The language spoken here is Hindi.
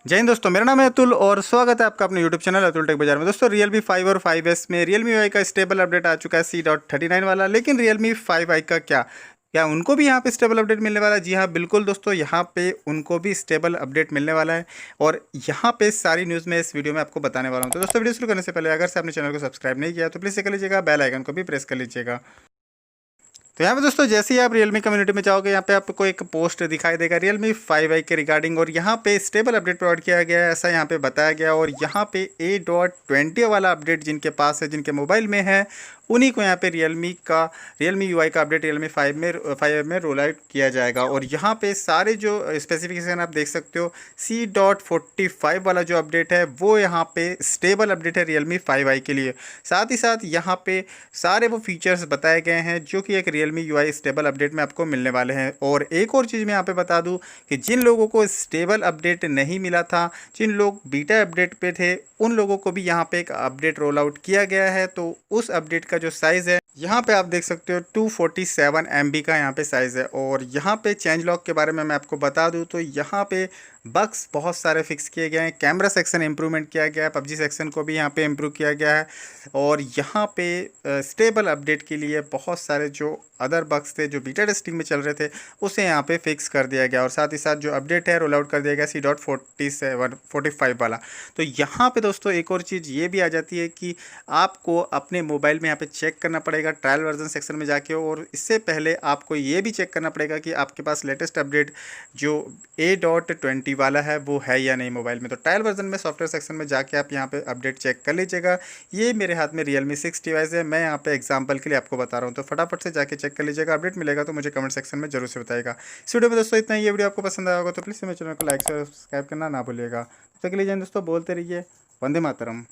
जय हिंद दोस्तों, मेरा नाम है अतुल और स्वागत है आपका अपने यूट्यूब चैनल अतुल टेक बाजार में। दोस्तों Realme 5 और 5S में Realme UI का स्टेबल अपडेट आ चुका है C.39 वाला। लेकिन Realme 5i का क्या उनको भी यहाँ पे स्टेबल अपडेट मिलने वाला है? जी हाँ, बिल्कुल दोस्तों, यहाँ पे उनको भी स्टेबल अपडेट मिलने वाला है और यहाँ पे सारी न्यूज़ में इस वीडियो में आपको बताने वाला हूँ। तो दोस्तों, वीडियो शुरू करने से पहले अगर से आपने चैनल को सब्सक्राइब नहीं किया तो प्लीज़ कर लीजिएगा, बेल आइकन को भी प्रेस कर लीजिएगा। तो यहाँ पे दोस्तों, जैसे ही आप Realme कम्युनिटी में जाओगे, यहाँ पे आपको एक पोस्ट दिखाई देगा Realme 5i के रिगार्डिंग, और यहाँ पे स्टेबल अपडेट प्रोवाइड किया गया है, ऐसा यहाँ पे बताया गया। और यहाँ पे A.20 वाला अपडेट जिनके पास है, जिनके मोबाइल में है, उन्हीं को यहाँ पे Realme UI का अपडेट Realme 5 में रोल आउट किया जाएगा। और यहाँ पे सारे जो स्पेसिफिकेशन आप देख सकते हो, C.45 वाला जो अपडेट है वो यहाँ पे स्टेबल अपडेट है Realme 5i के लिए। साथ ही साथ यहाँ पे सारे वो फीचर्स बताए गए हैं जो कि एक Realme UI स्टेबल अपडेट में आपको मिलने वाले हैं। और एक और चीज़ मैं यहाँ पे बता दूं कि जिन लोगों को स्टेबल अपडेट नहीं मिला था, जिन लोग बीटा अपडेट पे थे, उन लोगों को भी यहाँ पे एक अपडेट रोल आउट किया गया है। तो उस अपडेट का जो साइज़ है, यहाँ पे आप देख सकते हो 247 MB का यहाँ पे साइज़ है। और यहाँ पे चेंज लॉक के बारे में मैं आपको बता दूँ तो यहाँ पे बग्स बहुत सारे फिक्स किए गए हैं। कैमरा सेक्शन इंप्रूवमेंट किया गया है, पबजी सेक्शन को भी यहाँ पे इम्प्रूव किया गया है। और यहाँ पे स्टेबल अपडेट के लिए बहुत सारे जो अदर बग्स थे जो बीटा टेस्टिंग में चल रहे थे, उसे यहाँ पे फिक्स कर दिया गया। और साथ ही साथ जो अपडेट है रोल आउट कर दिया गया C.45 वाला। तो यहाँ पे दोस्तों एक और चीज़ ये भी आ जाती है कि आपको अपने मोबाइल में यहाँ पे चेक करना पड़ेगा ट्रायल वर्जन सेक्शन में जाके। और इससे पहले आपको ये भी चेक करना पड़ेगा कि आपके पास लेटेस्ट अपडेट जो A.20 वाला है वो है या नहीं मोबाइल में। तो ट्रायल वर्जन में सॉफ्टवेयर सेक्शन में जाके आप यहाँ पे अपडेट चेक कर लीजिएगा। ये मेरे हाथ में Realme 6 डिवाइस है, मैं यहाँ पे एग्जांपल के लिए आपको बता रहा हूँ। तो फटाफट से जाके चेक कर लीजिएगा। अपडेट मिलेगा तो मुझे कमेंट सेक्शन में जरूर से बताइएगा। इस वीडियो में दोस्तों इतना ही। ये वीडियो आपको पसंद आया होगा तो प्लीज़ मेरे चैनल को लाइक सब्सक्राइब करना ना भूलिएगा। तब तक के लिए जय हिंद दोस्तों, बोलते रहिए वंदे मातरम।